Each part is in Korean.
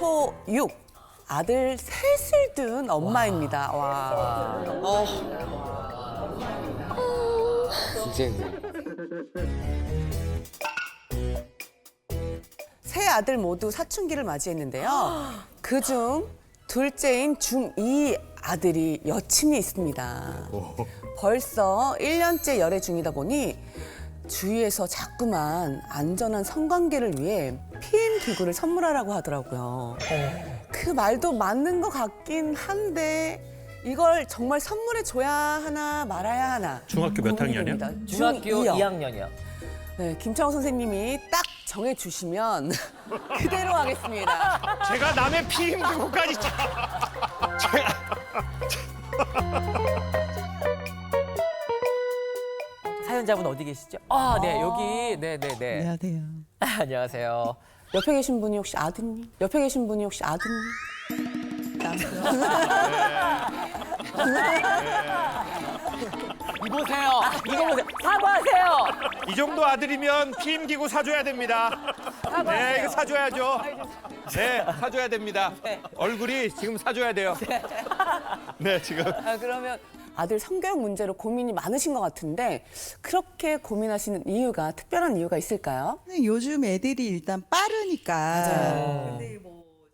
초6 아들 셋을 둔 엄마입니다. 와. 진짜 힘들어. 세 아들 모두 사춘기를 맞이했는데요. 그중 둘째인 중2 아들이 여친이 있습니다. 벌써 1년째 열애 중이다 보니 주위에서 자꾸만 안전한 성관계를 위해 PM 기구를 선물하라고 하더라고요. 그 말도 맞는 것 같긴 한데 이걸 정말 선물해 줘야 하나 말아야 하나. 중학교 몇 학년이야? 중학교 중2요. 2학년이요. 네, 김창호 선생님이 딱 정해주시면 그대로 하겠습니다. 제가 남의 피임 기구까지 사연자분 어디 계시죠? 아, 네, 여기. 네네네. 안녕하세요. 안녕하세요. 옆에 계신 분이 혹시 아드님? 옆에 계신 분이 혹시 아드님? 이거 보세요. 이거 보세요. 사과하세요. 이 정도 아들이면 피임 기구 사줘야 됩니다. 네, 이거 사줘야죠. 네, 사줘야 됩니다. 얼굴이 지금 사줘야 돼요. 네, 지금. 그러면 아들 성교육 문제로 고민이 많으신 것 같은데 그렇게 고민하시는 이유가 특별한 이유가 있을까요? 근데 요즘 애들이 일단 빠르니까. 근데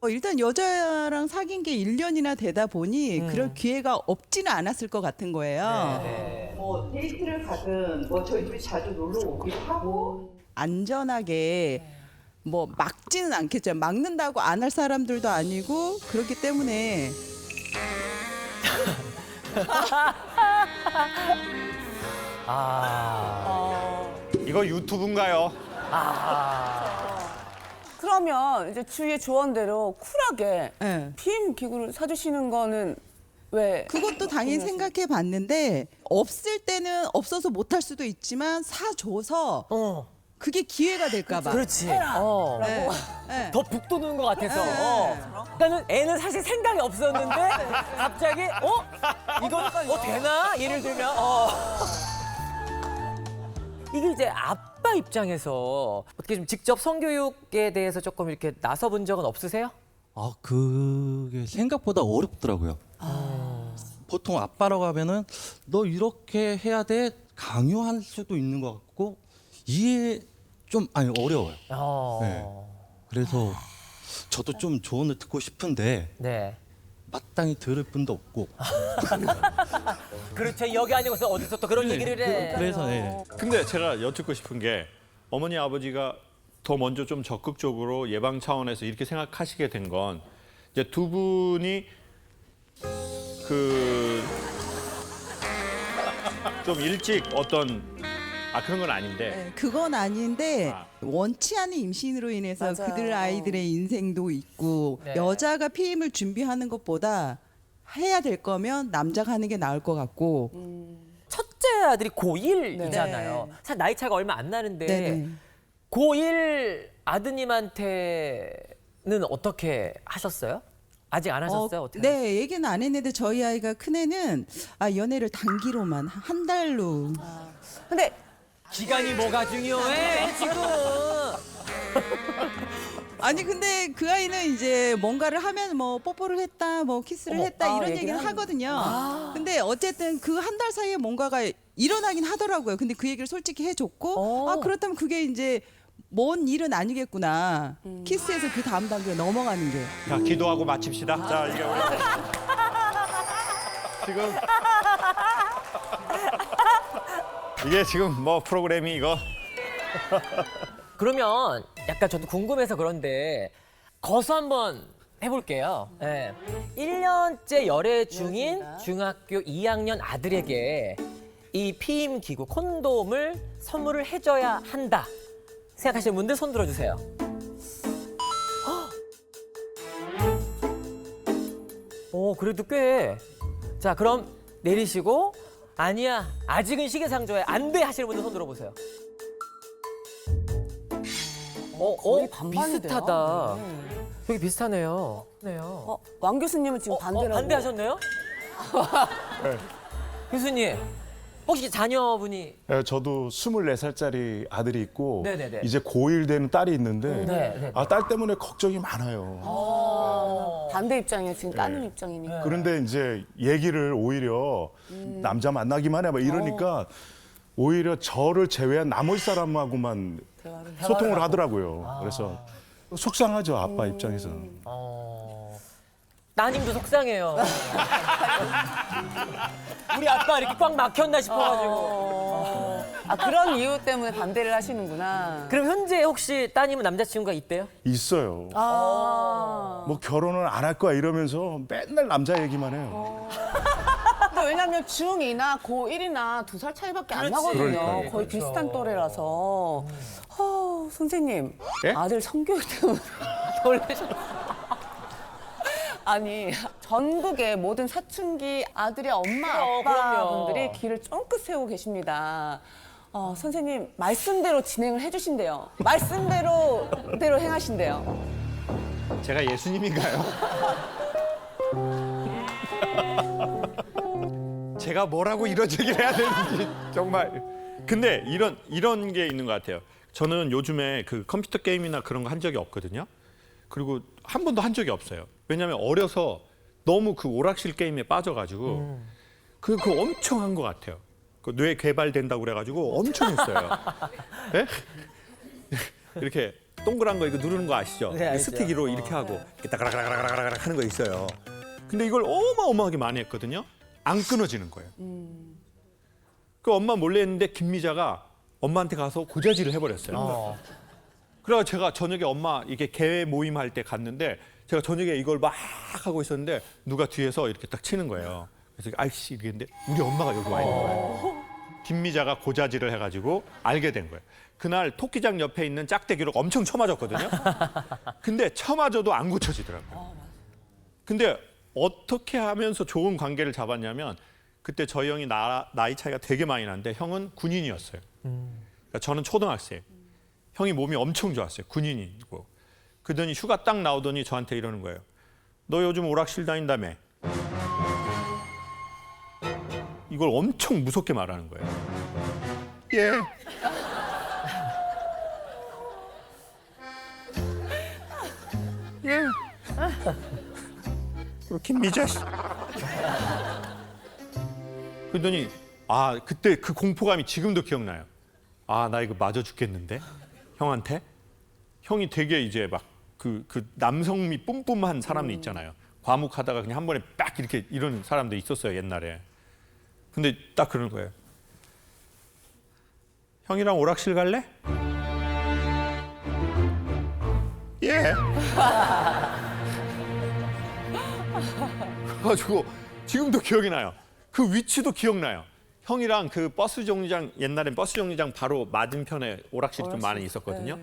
일단 여자랑 사귄 게 1년이나 되다 보니 그럴 기회가 없지는 않았을 것 같은 거예요. 뭐 데이트를 가든 뭐 저희 집에 자주 놀러 오기도 하고 안전하게 뭐 막지는 않겠죠. 막는다고 안 할 사람들도 아니고 그렇기 때문에 이거 유튜브인가요? 그러면 이제 주위의 조언대로 쿨하게 예. PM 기구를 사주시는 거는 왜? 그것도 당연히 생각해 봤는데 없을 때는 없어서 못 할 수도 있지만 사줘서 그게 기회가 될까 봐. 그렇지. 네. 네. 더 북돋는 것 같아서. 그러니까는 애는 사실 생각이 없었는데 갑자기 이거 되나? 예를 들면 이게 이제 아빠 입장에서 어떻게 좀 직접 성교육에 대해서 조금 이렇게 나서 본 적은 없으세요? 아, 그게 생각보다 어렵더라고요. 보통 아빠라고 하면은 너 이렇게 해야 돼 강요할 수도 있는 것 같고 이해 좀 어려워요. 네. 그래서 저도 좀 조언을 듣고 싶은데 네. 마땅히 들을 분도 없고. 그렇죠. 여기 아니고서 어디서 또 그런 얘기를 해. 그래서 네. 근데 제가 여쭙고 싶은 게 어머니 아버지가 더 먼저 좀 적극적으로 예방 차원에서 이렇게 생각하시게 된 건 이제 두 분이 좀 일찍 어떤 그런 건 아닌데 네, 그건 아닌데 원치 않은 임신으로 인해서 맞아요. 그들 아이들의 인생도 있고 네. 여자가 피임을 준비하는 것보다 해야 될 거면 남자가 하는 게 나을 것 같고 첫째 아들이 고1이잖아요. 네. 사실 나이 차가 얼마 안 나는데 네네. 고1 아드님한테는 어떻게 하셨어요? 아직 안 하셨어요? 어떻게? 네, 얘기는 안 했는데 저희 아이가 큰애는 연애를 단기로만 한 달로. 근데 기간이 뭐가 중요해 지금? 아니 근데 그 아이는 이제 뭔가를 하면 뭐 뽀뽀를 했다, 뭐 키스를 했다 이런 얘기를 얘기는 하거든요. 근데 어쨌든 그 한 달 사이에 뭔가가 일어나긴 하더라고요. 근데 그 얘기를 솔직히 해줬고 그렇다면 그게 이제 먼 일은 아니겠구나. 키스해서 그 다음 단계에 넘어가는 게. 자 기도하고 마칩시다. 자 이게 우리 지금 이게 지금 뭐 프로그램이 이거 그러면 약간 저도 궁금해서 그런데 거수 한번 해볼게요. 네. 1년째 열애 중인 중학교 2학년 아들에게 이 피임 기구 콘돔을 선물을 해줘야 한다 생각하시는 분들 손 들어주세요. 오, 그래도 꽤. 자, 그럼 내리시고 아니야, 아직은 시기상조야, 안 돼 하시는 분들 손 들어보세요. 거의 반반인데요? 비슷하다. 네. 여기 비슷하네요. 네요. 왕 교수님은 지금 반대라고. 반대하셨네요? 교수님, 혹시 자녀분이 예, 저도 24살짜리 아들이 있고 네네네. 이제 고1 되는 딸이 있는데 네네. 딸 때문에 걱정이 많아요. 반대 입장이에요. 지금 따님 입장이니까. 그런데 이제 얘기를 오히려 남자 만나기만 해 막 이러니까 오히려 저를 제외한 나머지 사람하고만 소통을 하더라고요. 그래서 속상하죠, 아빠 입장에서는. 따님도 속상해요. 우리 아빠 이렇게 꽉 막혔나 싶어가지고. 아, 그런 이유 때문에 반대를 하시는구나. 그럼 현재 혹시 따님은 남자친구가 있대요? 있어요. 아. 뭐 결혼을 안 할 거야 이러면서 맨날 남자 얘기만 해요. 근데 왜냐면 중2나 고1이나 2살 차이밖에 안 그렇지. 나거든요. 그러니까요. 거의 비슷한 또래라서. 선생님, 예? 아들 성교육 때문에 놀라셨어요. 아니, 전국의 모든 사춘기 아들의 엄마, 아빠분들이 길을 쫑긋 세우고 계십니다. 선생님, 말씀대로 진행을 해주신대요. 말씀대로 행하신대요. 제가 예수님인가요? 제가 뭐라고 이런 얘기를 해야 되는지 정말. 근데 이런 게 있는 것 같아요. 저는 요즘에 그 컴퓨터 게임이나 그런 거 한 적이 없거든요. 그리고 한 번도 한 적이 없어요. 왜냐하면 어려서 너무 그 오락실 게임에 빠져가지고 그거 엄청 한 것 같아요. 그 뇌 개발된다고 그래가지고 엄청 했어요. 예? 이렇게 동그란 거 이거 누르는 거 아시죠? 네, 알죠. 스티키로 이렇게 하고 이렇게 따가라가라가라가라 하는 거 있어요. 근데 이걸 어마어마하게 많이 했거든요. 안 끊어지는 거예요. 그 엄마 몰래 했는데 김미자가 엄마한테 가서 고자질을 해버렸어요. 그래서 제가 저녁에 엄마 이게 개 모임 할 때 갔는데 제가 저녁에 이걸 막 하고 있었는데 누가 뒤에서 이렇게 딱 치는 거예요. 그래서 아이씨 이랬는데 우리 엄마가 여기 와 있는 거예요. 김미자가 고자질을 해가지고 알게 된 거예요. 그날 토끼장 옆에 있는 짝대기로 엄청 쳐맞았거든요. 근데 쳐맞아도 안 고쳐지더라고요. 근데 어떻게 하면서 좋은 관계를 잡았냐면 그때 저희 형이 나이 차이가 되게 많이 나는데 형은 군인이었어요. 그러니까 저는 초등학생. 형이 몸이 엄청 좋았어요. 군인이고. 그러더니 휴가 딱 나오더니 저한테 이러는 거예요. 너 요즘 오락실 다닌다며. 이걸 엄청 무섭게 말하는 거예요. 예. 예. 김미자 씨. 그러더니 그때 그 공포감이 지금도 기억나요. 나 이거 맞아 죽겠는데 형한테. 형이 되게 이제 막 그 남성미 뿜뿜한 사람이 있잖아요. 과묵하다가 그냥 한 번에 딱 이렇게 이런 사람도 있었어요 옛날에. 근데 딱 그러는 거예요. 형이랑 오락실 갈래? 예. 그래가지고 지금도 기억이 나요. 그 위치도 기억나요. 형이랑 그 버스 정류장, 옛날엔 버스 정류장 바로 맞은편에 오락실이 좀 많이 있었거든요.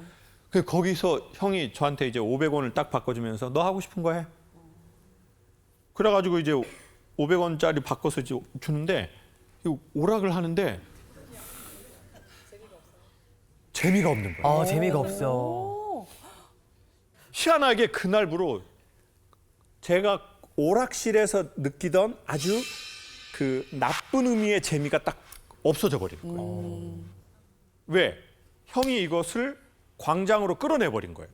그 거기서 형이 저한테 이제 500원을 딱 바꿔주면서 너 하고 싶은 거 해. 그래가지고 이제 500원짜리 바꿔서 이제 주는데 오락을 하는데 재미가 없는 거예요. 재미가 없어. 희한하게 그날부로 제가 오락실에서 느끼던 아주 그 나쁜 의미의 재미가 딱 없어져 버리는 거예요. 왜? 형이 이것을 광장으로 끌어내 버린 거예요.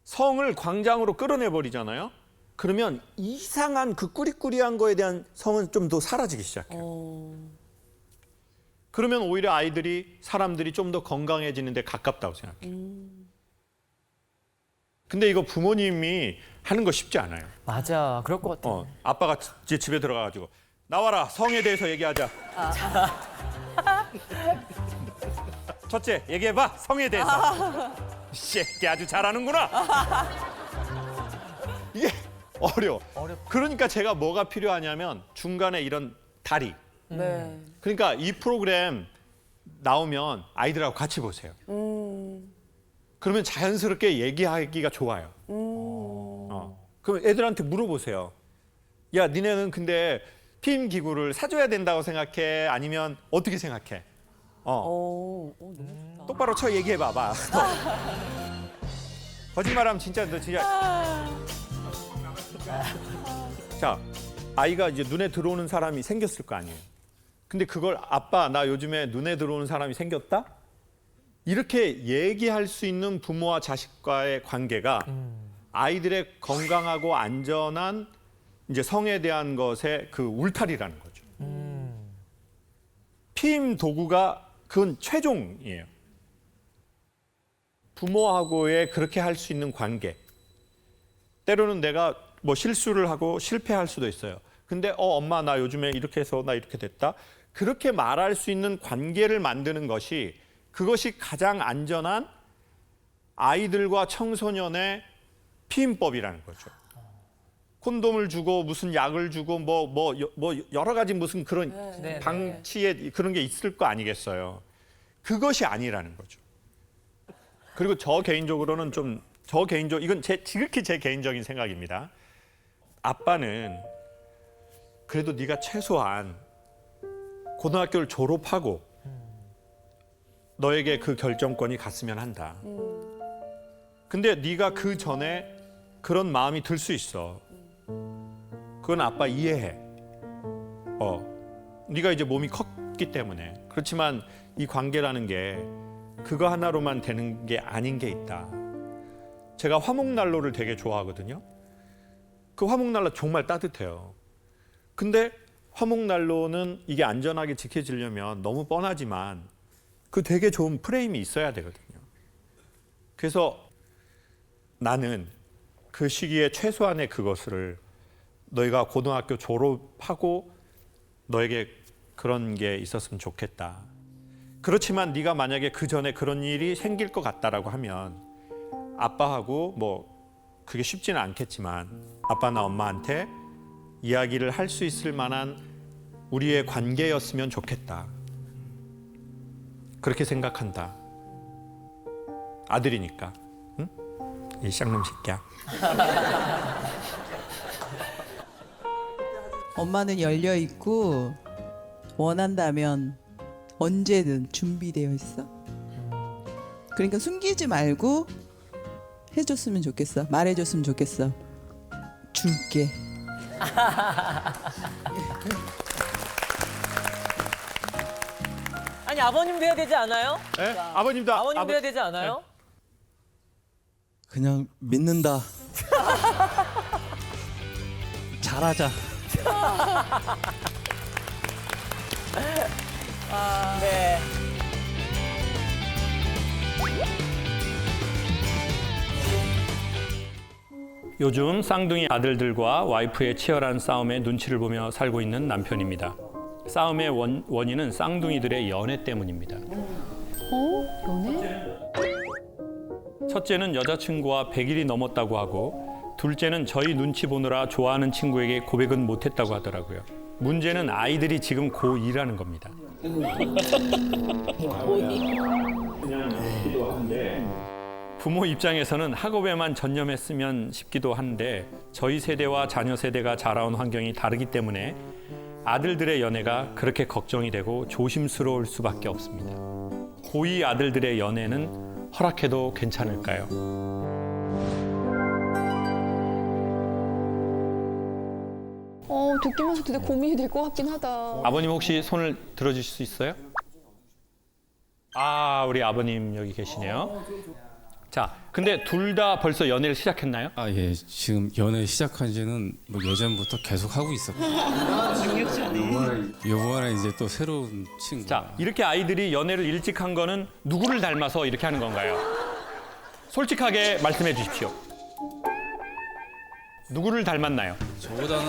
성을 광장으로 끌어내 버리잖아요. 그러면 이상한 그 꾸리꾸리한 거에 대한 성은 좀 더 사라지기 시작해요. 그러면 오히려 사람들이 좀 더 건강해지는 데 가깝다고 생각해요. 근데 이거 부모님이 하는 거 쉽지 않아요. 맞아, 그럴 것 같아. 아빠가 이제 집에 들어가가지고 나와라, 성에 대해서 얘기하자. 첫째, 얘기해봐, 성에 대해서. 새끼 아주 잘하는구나. 이게 어려워. 그러니까 제가 뭐가 필요하냐면 중간에 이런 다리. 네. 그러니까 이 프로그램 나오면 아이들하고 같이 보세요. 그러면 자연스럽게 얘기하기가 좋아요. 그럼 애들한테 물어보세요. 야, 니네는 근데 팀 기구를 사줘야 된다고 생각해? 아니면 어떻게 생각해? 너무 좋다. 똑바로 쳐 얘기해 봐봐. 거짓말하면 진짜 너 진짜. 자, 아이가 이제 눈에 들어오는 사람이 생겼을 거 아니에요. 근데 그걸 아빠 나 요즘에 눈에 들어오는 사람이 생겼다? 이렇게 얘기할 수 있는 부모와 자식과의 관계가 아이들의 건강하고 안전한 이제 성에 대한 것의 그 울타리라는 거죠. 피임 도구가 그건 최종이에요. 부모하고의 그렇게 할 수 있는 관계. 때로는 내가 뭐 실수를 하고 실패할 수도 있어요. 근데 엄마 나 요즘에 이렇게 해서 나 이렇게 됐다. 그렇게 말할 수 있는 관계를 만드는 것이 그것이 가장 안전한 아이들과 청소년의 피임법이라는 거죠. 콘돔을 주고 무슨 약을 주고 뭐 여러 가지 무슨 그런 방치에 그런 게 있을 거 아니겠어요. 그것이 아니라는 거죠. 그리고 저 개인적으로는 이건 지극히 제 개인적인 생각입니다. 아빠는 그래도 네가 최소한 고등학교를 졸업하고 너에게 그 결정권이 갔으면 한다. 근데 네가 그 전에 그런 마음이 들 수 있어. 그건 아빠 이해해. 네가 이제 몸이 컸기 때문에. 그렇지만 이 관계라는 게 그거 하나로만 되는 게 아닌 게 있다. 제가 화목난로를 되게 좋아하거든요. 그 화목난로 정말 따뜻해요. 근데 화목난로는 이게 안전하게 지켜지려면 너무 뻔하지만 그 되게 좋은 프레임이 있어야 되거든요. 그래서 나는 그 시기에 최소한의 그것을 너희가 고등학교 졸업하고 너에게 그런 게 있었으면 좋겠다. 그렇지만 네가 만약에 그 전에 그런 일이 생길 것 같다라고 하면 아빠하고 뭐 그게 쉽지는 않겠지만 아빠나 엄마한테 이야기를 할 수 있을 만한 우리의 관계였으면 좋겠다. 그렇게 생각한다. 아들이니까. 응? 이 쌍놈 새끼야. 엄마는 열려 있고 원한다면 언제든 준비되어 있어. 그러니까 숨기지 말고 해줬으면 좋겠어. 말해줬으면 좋겠어. 줄게. 아니 아버님도 해야 되지 않아요? 네? 아버님도 아버님도 해야 되지 않아요? 그냥 믿는다. 잘하자. 네. 요즘 쌍둥이 아들들과 와이프의 치열한 싸움에 눈치를 보며 살고 있는 남편입니다. 싸움의 원인은 쌍둥이들의 연애 때문입니다. 연애? 첫째는 여자친구와 100일이 넘었다고 하고 둘째는 저희 눈치 보느라 좋아하는 친구에게 고백은 못했다고 하더라고요. 문제는 아이들이 지금 고2라는 겁니다. 부모 입장에서는 학업에만 전념했으면 싶기도 한데 저희 세대와 자녀 세대가 자라온 환경이 다르기 때문에 아들들의 연애가 그렇게 걱정이 되고 조심스러울 수밖에 없습니다. 고2 아들들의 연애는 허락해도 괜찮을까요? 듣기만 해도 되게 고민이 될 것 같긴 하다. 아버님 혹시 손을 들어주실 수 있어요? 아, 우리 아버님 여기 계시네요. 자, 근데 둘 다 벌써 연애를 시작했나요? 아, 예. 지금 연애 시작한 지는 뭐 예전부터 계속 하고 있었고. 요번에 이제 또 새로운 친구. 자, 이렇게 아이들이 연애를 일찍 한 거는 누구를 닮아서 이렇게 하는 건가요? 솔직하게 말씀해 주십시오. 누구를 닮았나요? 저보다는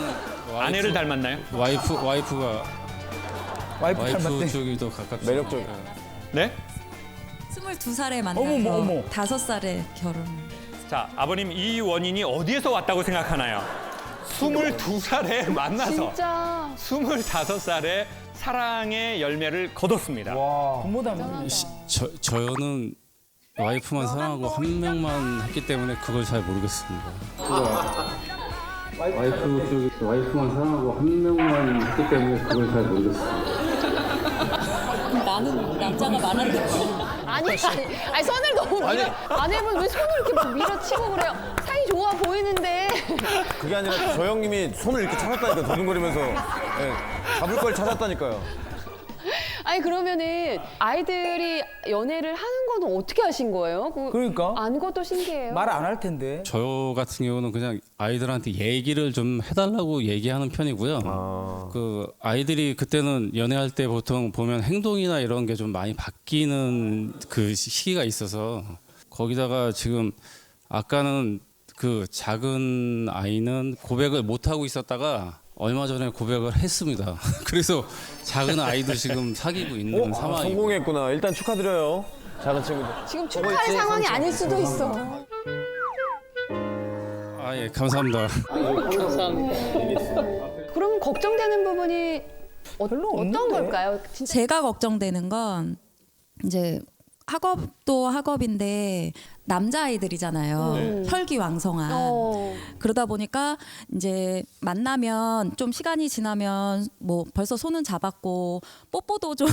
아내를 닮았나요? 와이프 쪽이 더 가깝죠. 매력적. 네? 22살에 만나서 5살에 결혼. 자, 아버님 이 원인이 어디에서 왔다고 생각하나요? 22살에 만나서 진짜 25살에 사랑의 열매를 거뒀습니다. 저는 와이프만 사랑하고 한 명만 했기 때문에 그걸 잘 모르겠습니다. 와이프만 사랑하고 한 명만 했기 때문에 그걸 잘 모르겠습니다. 나는 남자가 많았는데. 아니 손을 너무 밀어. 아내분 왜 손을 이렇게 막 밀어치고 그래요? 사이 좋아 보이는데. 그게 아니라 저 형님이 손을 이렇게 찾았다니까 두근거리면서 잡을 걸 찾았다니까요. 아니 그러면은 아이들이 연애를 하는 거는 어떻게 하신 거예요? 그러니까. 아는 것도 신기해요. 말 안 할 텐데. 저 같은 경우는 그냥 아이들한테 얘기를 좀 해달라고 얘기하는 편이고요. 그 아이들이 그때는 연애할 때 보통 보면 행동이나 이런 게 좀 많이 바뀌는 그 시기가 있어서 거기다가 지금 아까는 그 작은 아이는 고백을 못 하고 있었다가 얼마 전에 고백을 했습니다. 그래서 작은 아이도 지금 사귀고 있는 상황이고. 성공했구나. 일단 축하드려요. 작은 친구들. 지금 축하할 상황이 아닐 수도 있어. 아, 예, 감사합니다. 그럼 걱정되는 부분이 어떤 걸까요? 진짜 제가 걱정되는 건 이제 학업도 학업인데 남자아이들이잖아요. 혈기왕성한. 그러다 보니까 이제 만나면 좀 시간이 지나면 뭐 벌써 손은 잡았고 뽀뽀도 좀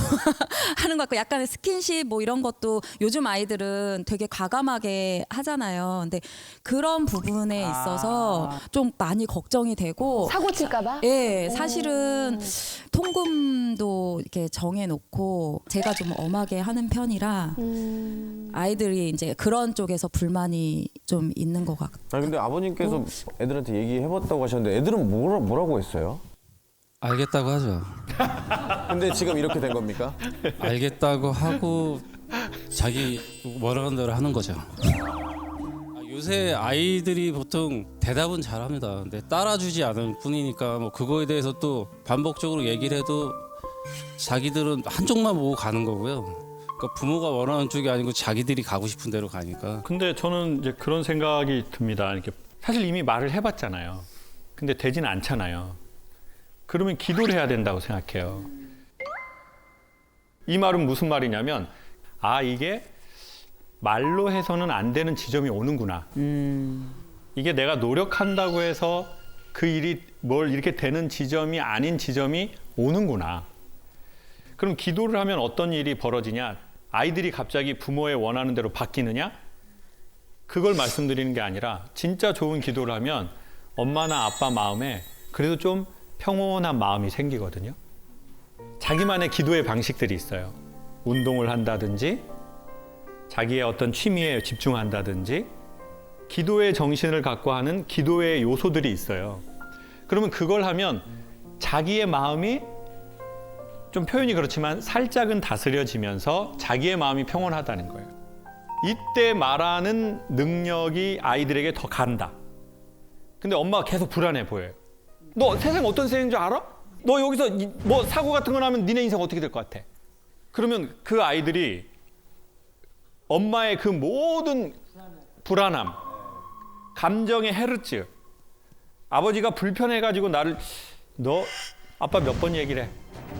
하는 것 같고 약간의 스킨십 뭐 이런 것도 요즘 아이들은 되게 과감하게 하잖아요. 근데 그런 부분에 있어서 좀 많이 걱정이 되고 사고 칠까 봐? 예, 사실은 통금도 이렇게 정해놓고 제가 좀 엄하게 하는 편이라 아이들이 이제 그런 쪽에서 불만이 좀 있는 것 같아요. 아니 근데 아버님께서 애들한테 얘기해봤다고 하셨는데 애들은 뭐라고 했어요? 알겠다고 하죠. 근데 지금 이렇게 된 겁니까? 알겠다고 하고 자기 원하는 대로 하는 거죠. 요새 아이들이 보통 대답은 잘합니다. 근데 따라주지 않을 뿐이니까 뭐 그거에 대해서 또 반복적으로 얘기를 해도 자기들은 한쪽만 보고 가는 거고요. 그러니까 부모가 원하는 쪽이 아니고 자기들이 가고 싶은 대로 가니까. 근데 저는 이제 그런 생각이 듭니다. 이렇게 사실 이미 말을 해봤잖아요. 근데 되지는 않잖아요. 그러면 기도를 해야 된다고 생각해요. 이 말은 무슨 말이냐면 이게 말로 해서는 안 되는 지점이 오는구나. 이게 내가 노력한다고 해서 그 일이 뭘 이렇게 되는 지점이 아닌 지점이 오는구나. 그럼 기도를 하면 어떤 일이 벌어지냐? 아이들이 갑자기 부모의 원하는 대로 바뀌느냐? 그걸 말씀드리는 게 아니라 진짜 좋은 기도를 하면 엄마나 아빠 마음에 그래도 좀 평온한 마음이 생기거든요. 자기만의 기도의 방식들이 있어요. 운동을 한다든지 자기의 어떤 취미에 집중한다든지 기도의 정신을 갖고 하는 기도의 요소들이 있어요. 그러면 그걸 하면 자기의 마음이 좀 표현이 그렇지만 살짝은 다스려지면서 자기의 마음이 평온하다는 거예요. 이때 말하는 능력이 아이들에게 더 간다. 근데 엄마가 계속 불안해 보여요. 너 세상 어떤 세상인 줄 알아? 너 여기서 뭐 사고 같은 거 나면 니네 인생 어떻게 될 것 같아? 그러면 그 아이들이 엄마의 그 모든 불안함, 감정의 헤르츠, 아버지가 불편해가지고 너 아빠 몇 번 얘기를 해.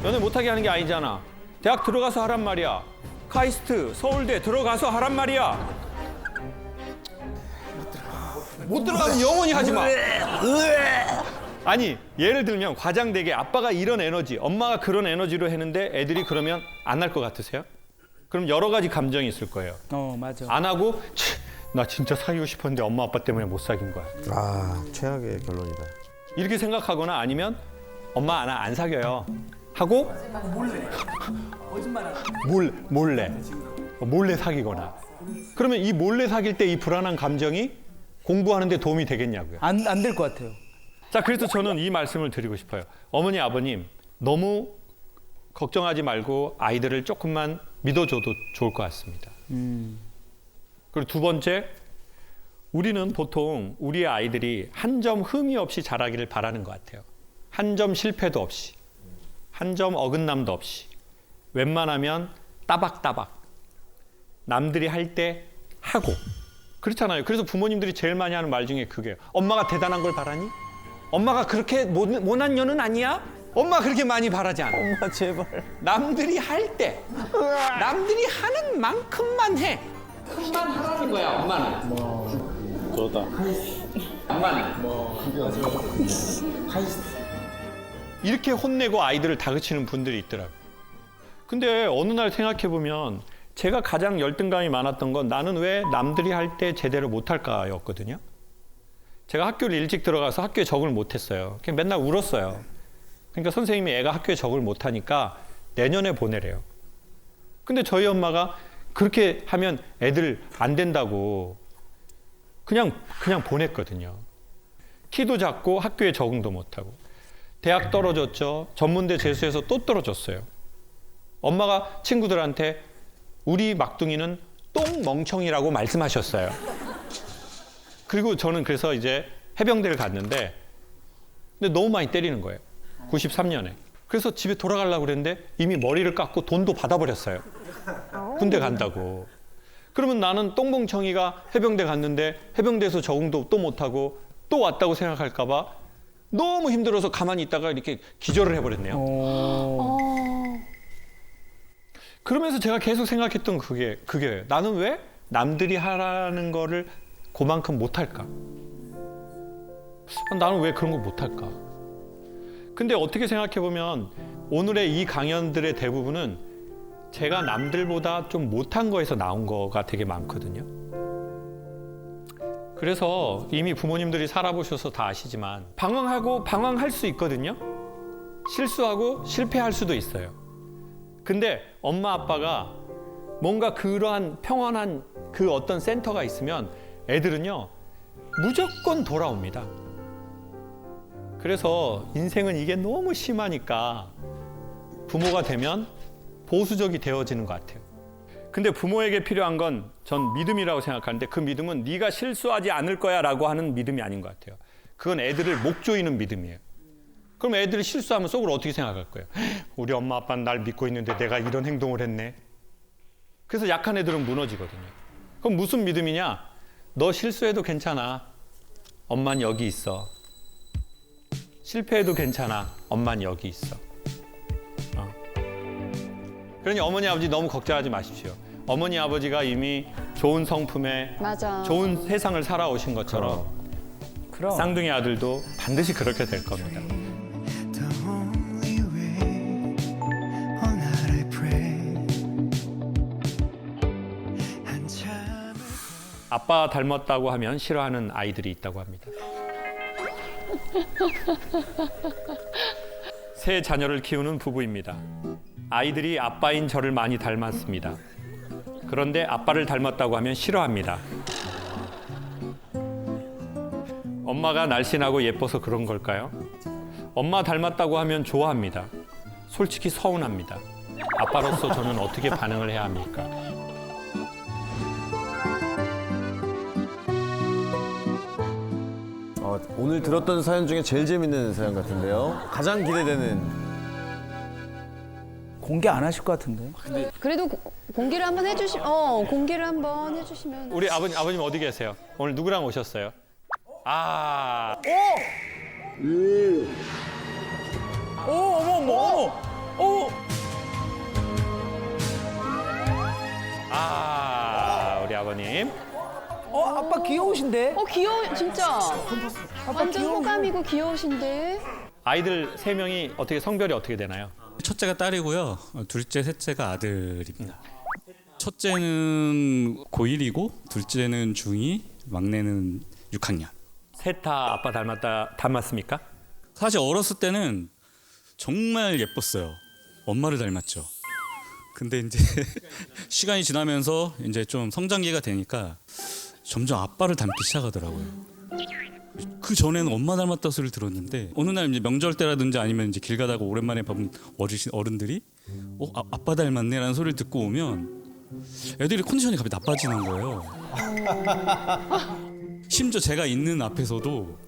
연애 못하게 하는 게 아니잖아. 대학 들어가서 하란 말이야. 카이스트, 서울대 들어가서 하란 말이야. 못 들어가면 영원히 하지 마. 아니, 예를 들면 과장되게 아빠가 이런 에너지, 엄마가 그런 에너지로 했는데 애들이 그러면 안 할 것 같으세요? 그럼 여러 가지 감정이 있을 거예요. 맞아. 안 하고 나 진짜 사귀고 싶었는데 엄마 아빠 때문에 못 사귄 거야. 최악의 결론이다. 이렇게 생각하거나 아니면 엄마 나 안 사귀어요 하고 몰래 사귀거나. 그러면 이 몰래 사귈 때 이 불안한 감정이 공부하는 데 도움이 되겠냐고요. 안 될 것 같아요. 자, 그래서 저는 이 말씀을 드리고 싶어요. 어머니, 아버님, 너무 걱정하지 말고 아이들을 조금만 믿어줘도 좋을 것 같습니다. 그리고 두 번째, 우리는 보통 우리의 아이들이 한 점 흠이 없이 자라기를 바라는 것 같아요. 한 점 실패도 없이, 한 점 어긋남도 없이, 웬만하면 따박따박, 남들이 할 때 하고. 그렇잖아요. 그래서 부모님들이 제일 많이 하는 말 중에 그게요. 엄마가 대단한 걸 바라니? 엄마가 그렇게 못난 년은 아니야? 엄마 그렇게 많이 바라지 않아. 엄마 제발. 남들이 할 때, 남들이 하는 만큼만 해. 그만 하라는 거야, 엄마는. 좋다. 이렇게 혼내고 아이들을 다그치는 분들이 있더라고요. 근데 어느 날 생각해보면 제가 가장 열등감이 많았던 건 나는 왜 남들이 할 때 제대로 못할까였거든요. 제가 학교를 일찍 들어가서 학교에 적응을 못했어요. 그냥 맨날 울었어요. 그러니까 선생님이 애가 학교에 적응을 못하니까 내년에 보내래요. 근데 저희 엄마가 그렇게 하면 애들 안 된다고 그냥 보냈거든요. 키도 작고 학교에 적응도 못하고 대학 떨어졌죠. 전문대 재수해서 또 떨어졌어요. 엄마가 친구들한테 우리 막둥이는 똥멍청이라고 말씀하셨어요. 그리고 저는 그래서 이제 해병대를 갔는데 근데 너무 많이 때리는 거예요. 93년에. 그래서 집에 돌아가려고 그랬는데 이미 머리를 깎고 돈도 받아버렸어요. 군대 간다고. 그러면 나는 똥멍청이가 해병대 갔는데 해병대에서 적응도 또 못하고 또 왔다고 생각할까 봐 너무 힘들어서 가만히 있다가 이렇게 기절을 해버렸네요. 그러면서 제가 계속 생각했던 그게 나는 왜 남들이 하라는 거를 그만큼 못할까? 나는 왜 그런 거 못할까? 근데 어떻게 생각해보면 오늘의 이 강연들의 대부분은 제가 남들보다 좀 못한 거에서 나온 거가 되게 많거든요. 그래서 이미 부모님들이 살아보셔서 다 아시지만 방황하고 방황할 수 있거든요. 실수하고 실패할 수도 있어요. 근데 엄마 아빠가 뭔가 그러한 평온한 그 어떤 센터가 있으면 애들은요 무조건 돌아옵니다. 그래서 인생은 이게 너무 심하니까 부모가 되면 보수적이 되어지는 것 같아요. 근데 부모에게 필요한 건 전 믿음이라고 생각하는데 그 믿음은 네가 실수하지 않을 거야 라고 하는 믿음이 아닌 것 같아요. 그건 애들을 목 조이는 믿음이에요. 그럼 애들이 실수하면 속으로 어떻게 생각할 거예요? 우리 엄마 아빠는 날 믿고 있는데 내가 이런 행동을 했네. 그래서 약한 애들은 무너지거든요. 그럼 무슨 믿음이냐? 너 실수해도 괜찮아. 엄만 여기 있어. 실패해도 괜찮아. 엄만 여기 있어. 그러니 어머니 아버지 너무 걱정하지 마십시오. 어머니 아버지가 이미 좋은 성품에 맞아. 좋은 세상을 살아오신 것처럼 쌍둥이 아들도 반드시 그렇게 될 겁니다. 아빠 닮았다고 하면 싫어하는 아이들이 있다고 합니다. 세 자녀를 키우는 부부입니다. 아이들이 아빠인 저를 많이 닮았습니다. 그런데 아빠를 닮았다고 하면 싫어합니다. 엄마가 날씬하고 예뻐서 그런 걸까요? 엄마 닮았다고 하면 좋아합니다. 솔직히 서운합니다. 아빠로서 저는 어떻게 반응을 해야 합니까? 오늘 들었던 사연 중에 제일 재밌는 사연 같은데요. 가장 기대되는. 공개 안 하실 것 같은데. 그래도 공개를 한번 해주시면. 우리 아버님 어디 계세요? 오늘 누구랑 오셨어요? 아. 아, 우리 아버님. 아빠 귀여우신데? 귀여워, 진짜. 완전 호감이고 귀여우신데. 아이들 3명이 어떻게 성별이 어떻게 되나요? 첫째가 딸이고요. 둘째, 셋째가 아들입니다. 첫째는 고1이고 둘째는 중2, 막내는 6학년. 셋 다 아빠 닮았습니까? 사실 어렸을 때는 정말 예뻤어요. 엄마를 닮았죠. 근데 이제 시간이 지나면서 이제 좀 성장기가 되니까 점점 아빠를 닮기 시작하더라고요. 그 전에는 엄마 닮았다 소리를 들었는데 어느 날 이제 명절 때라든지 아니면 이제 길 가다가 오랜만에 본 어른들이 아빠 닮았네라는 소리를 듣고 오면 애들이 컨디션이 갑자기 나빠지는 거예요. 심지어 제가 있는 앞에서도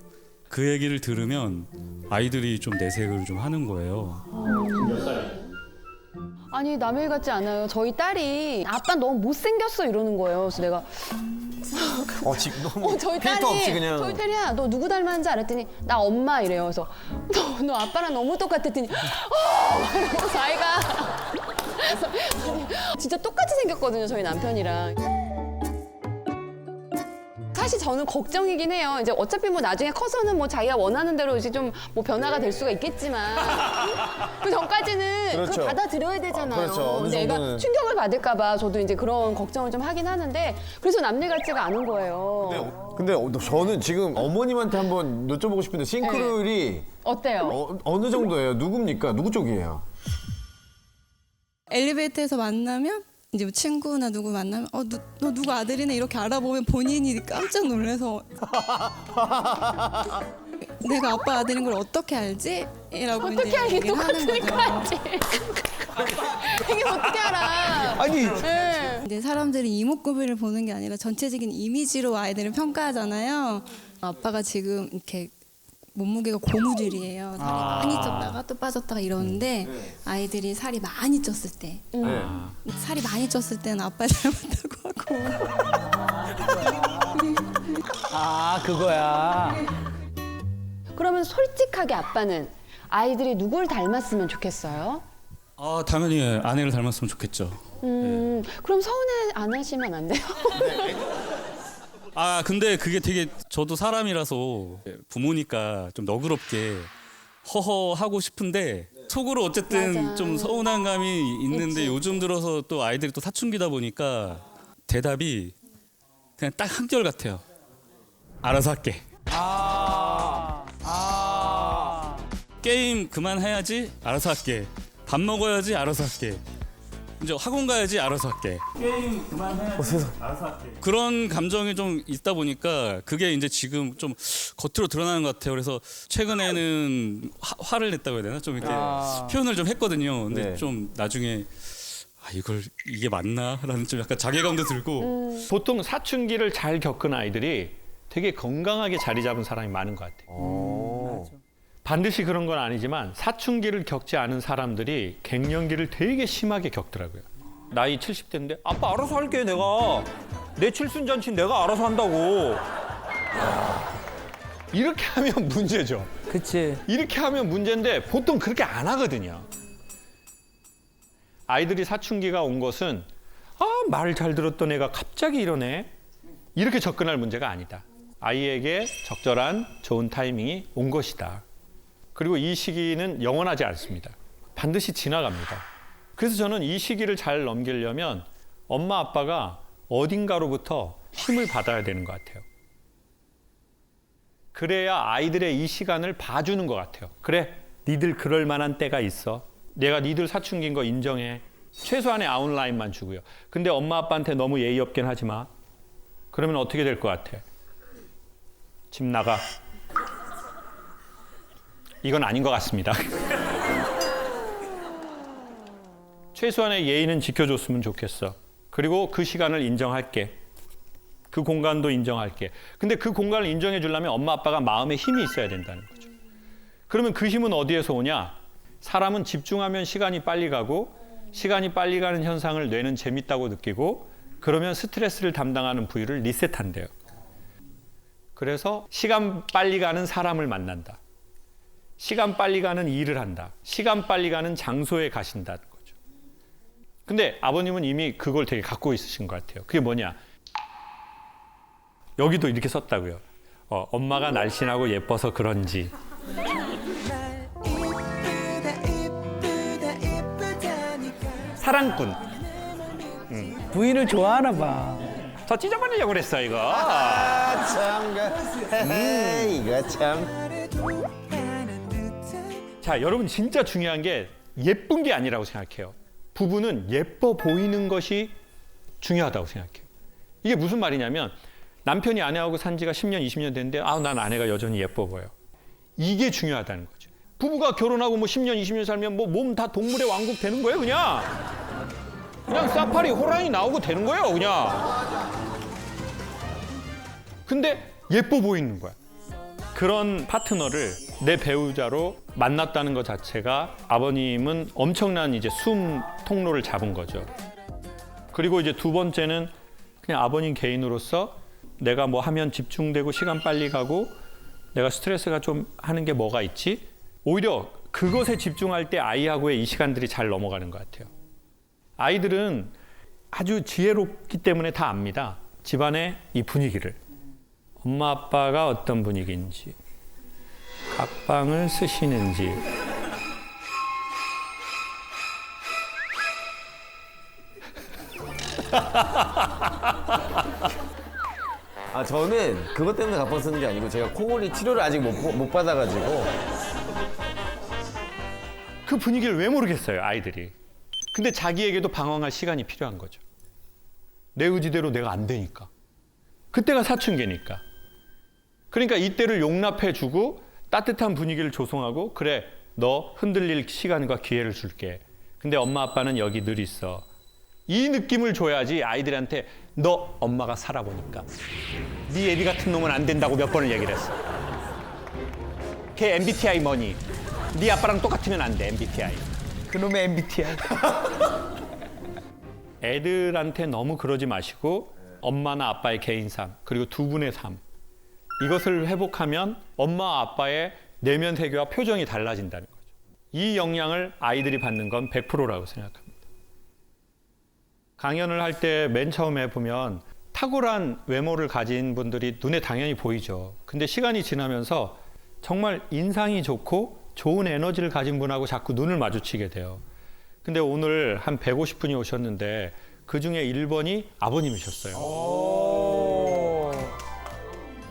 그 얘기를 들으면 아이들이 좀 내색을 좀 하는 거예요. 아니 남일 같지 않아요. 저희 딸이 아빠 너무 못생겼어 이러는 거예요. 그래서 내가 지금 너무 저희 필터 없이 그냥. 저희 딸이야 너 누구 닮았는지 알았더니 나 엄마 이래요. 그래서 너 아빠랑 너무 똑같았더니 이러면서 아이가 진짜 똑같이 생겼거든요. 저희 남편이랑. 사실 저는 걱정이긴 해요. 이제 어차피 뭐 나중에 커서는 뭐 자기가 원하는 대로 이제 좀 뭐 변화가 될 수가 있겠지만 그 전까지는 그렇죠. 그걸 받아들여야 되잖아요. 그렇죠. 어느 근데 애가 정도는. 충격을 받을까봐 저도 이제 그런 걱정을 좀 하긴 하는데 그래서 남일 같지가 않은 거예요. 근데 저는 지금 어머님한테 한번 여쭤보고 싶은데 싱크로율이 어때요? 어느 정도예요? 누굽니까? 누구 쪽이에요? 엘리베이터에서 만나면 이제 뭐 친구나 누구 만나면 너 누구 아들이네 이렇게 알아보면 본인이 깜짝 놀라서 내가 아빠 아들인 걸 어떻게 알지? 이라고 어떻게 이제 알지? 얘기를 하는 똑같으니까 거죠. 알지. 이게 어떻게 알아? 아니 네. 근데 사람들이 이목구비를 보는 게 아니라 전체적인 이미지로 아이들을 평가하잖아요. 아빠가 지금 이렇게 몸무게가 고무줄이에요. 살이 많이 쪘다가 또 빠졌다가 이러는데 아이들이 살이 많이 쪘을 때 살이 많이 쪘을 때는 아빠 닮았다고 하고 아 그거야. 그러면 솔직하게 아빠는 아이들이 누굴 닮았으면 좋겠어요? 아 당연히 아내를 닮았으면 좋겠죠. 그럼 서운해 안 하시면 안 돼요? 아 근데 그게 되게 저도 사람이라서 부모니까 좀 너그럽게 허허하고 싶은데 속으로 어쨌든 맞아. 좀 서운한 감이 있는데 있지. 요즘 들어서 또 아이들이 또 사춘기다 보니까 대답이 그냥 딱 한결 같아요. 알아서 할게. 게임 그만해야지 알아서 할게. 밥 먹어야지 알아서 할게. 이제 학원 가야지 알아서 할게. 게임 그만해. 알아서 할게. 그런 감정이 좀 있다 보니까 그게 이제 지금 좀 겉으로 드러나는 것 같아요. 그래서 최근에는 화를 냈다고 해야 되나? 좀 이렇게 표현을 좀 했거든요. 근데 네. 좀 나중에 이게 맞나라는 좀 약간 자괴감도 들고. 보통 사춘기를 잘 겪은 아이들이 되게 건강하게 자리 잡은 사람이 많은 것 같아요. 반드시 그런 건 아니지만 사춘기를 겪지 않은 사람들이 갱년기를 되게 심하게 겪더라고요. 나이 70대인데 아빠 알아서 할게 내가. 내 칠순잔치 내가 알아서 한다고. 이렇게 하면 문제죠. 그치. 이렇게 하면 문제인데 보통 그렇게 안 하거든요. 아이들이 사춘기가 온 것은 말 잘 들었던 애가 갑자기 이러네. 이렇게 접근할 문제가 아니다. 아이에게 적절한 좋은 타이밍이 온 것이다. 그리고 이 시기는 영원하지 않습니다. 반드시 지나갑니다. 그래서 저는 이 시기를 잘 넘기려면 엄마 아빠가 어딘가로부터 힘을 받아야 되는 것 같아요. 그래야 아이들의 이 시간을 봐주는 것 같아요. 그래, 니들 그럴 만한 때가 있어. 내가 니들 사춘기인 거 인정해. 최소한의 아웃라인만 주고요. 근데 엄마 아빠한테 너무 예의 없긴 하지 마. 그러면 어떻게 될 것 같아? 집 나가. 이건 아닌 것 같습니다. 최소한의 예의는 지켜줬으면 좋겠어. 그리고 그 시간을 인정할게. 그 공간도 인정할게. 근데 그 공간을 인정해 주려면 엄마 아빠가 마음에 힘이 있어야 된다는 거죠. 그러면 그 힘은 어디에서 오냐? 사람은 집중하면 시간이 빨리 가고 시간이 빨리 가는 현상을 뇌는 재밌다고 느끼고 그러면 스트레스를 담당하는 부위를 리셋한대요. 그래서 시간 빨리 가는 사람을 만난다. 시간 빨리 가는 일을 한다. 시간 빨리 가는 장소에 가신다는 거죠. 근데 아버님은 이미 그걸 되게 갖고 있으신 것 같아요. 그게 뭐냐? 여기도 이렇게 썼다고요. 엄마가 날씬하고 예뻐서 그런지. 사랑꾼. 부인을 좋아하나 봐. 더 찢어버리려고 그랬어 이거. 참. 이거 참. 자, 여러분 진짜 중요한 게 예쁜 게 아니라고 생각해요. 부부는 예뻐 보이는 것이 중요하다고 생각해요. 이게 무슨 말이냐면 남편이 아내하고 산 지가 10년, 20년 됐는데 난 아내가 여전히 예뻐 보여. 이게 중요하다는 거죠. 부부가 결혼하고 뭐 10년, 20년 살면 뭐 몸 다 동물의 왕국 되는 거예요, 그냥. 그냥 사파리 호랑이 나오고 되는 거예요, 그냥. 근데 예뻐 보이는 거야. 그런 파트너를 내 배우자로 만났다는 것 자체가 아버님은 엄청난 이제 숨 통로를 잡은 거죠. 그리고 이제 두 번째는 그냥 아버님 개인으로서 내가 뭐 하면 집중되고 시간 빨리 가고 내가 스트레스가 좀 하는 게 뭐가 있지? 오히려 그것에 집중할 때 아이하고의 이 시간들이 잘 넘어가는 것 같아요. 아이들은 아주 지혜롭기 때문에 다 압니다. 집안의 이 분위기를. 엄마 아빠가 어떤 분위기인지, 각방을 쓰시는지. 저는 그것 때문에 각방 쓰는 게 아니고 제가 코골이 치료를 아직 못 받아가지고. 그 분위기를 왜 모르겠어요, 아이들이. 근데 자기에게도 방황할 시간이 필요한 거죠. 내 의지대로 내가 안 되니까. 그때가 사춘기니까. 그러니까 이때를 용납해주고 따뜻한 분위기를 조성하고 그래 너 흔들릴 시간과 기회를 줄게. 근데 엄마 아빠는 여기 늘 있어. 이 느낌을 줘야지 아이들한테 너 엄마가 살아보니까 네 애비 같은 놈은 안 된다고 몇 번을 얘기를 했어. 걔 MBTI 뭐니? 네 아빠랑 똑같으면 안 돼 MBTI. 그놈의 MBTI. 애들한테 너무 그러지 마시고 엄마나 아빠의 개인삶 그리고 두 분의 삶 이것을 회복하면 엄마 아빠의 내면 세계와 표정이 달라진다는 거죠. 이 영향을 아이들이 받는 건 100%라고 생각합니다. 강연을 할 때 맨 처음에 보면 탁월한 외모를 가진 분들이 눈에 당연히 보이죠. 근데 시간이 지나면서 정말 인상이 좋고 좋은 에너지를 가진 분하고 자꾸 눈을 마주치게 돼요. 근데 오늘 한 150분이 오셨는데 그중에 1번이 아버님이셨어요.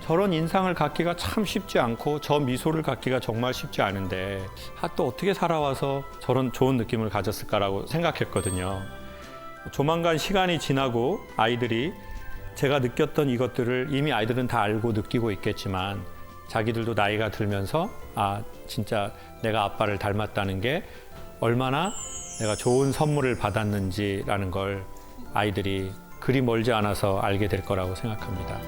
저런 인상을 갖기가 참 쉽지 않고 저 미소를 갖기가 정말 쉽지 않은데 또 어떻게 살아와서 저런 좋은 느낌을 가졌을까라고 생각했거든요. 조만간 시간이 지나고 아이들이 제가 느꼈던 이것들을 이미 아이들은 다 알고 느끼고 있겠지만 자기들도 나이가 들면서 아 진짜 내가 아빠를 닮았다는 게 얼마나 내가 좋은 선물을 받았는지라는 걸 아이들이 그리 멀지 않아서 알게 될 거라고 생각합니다.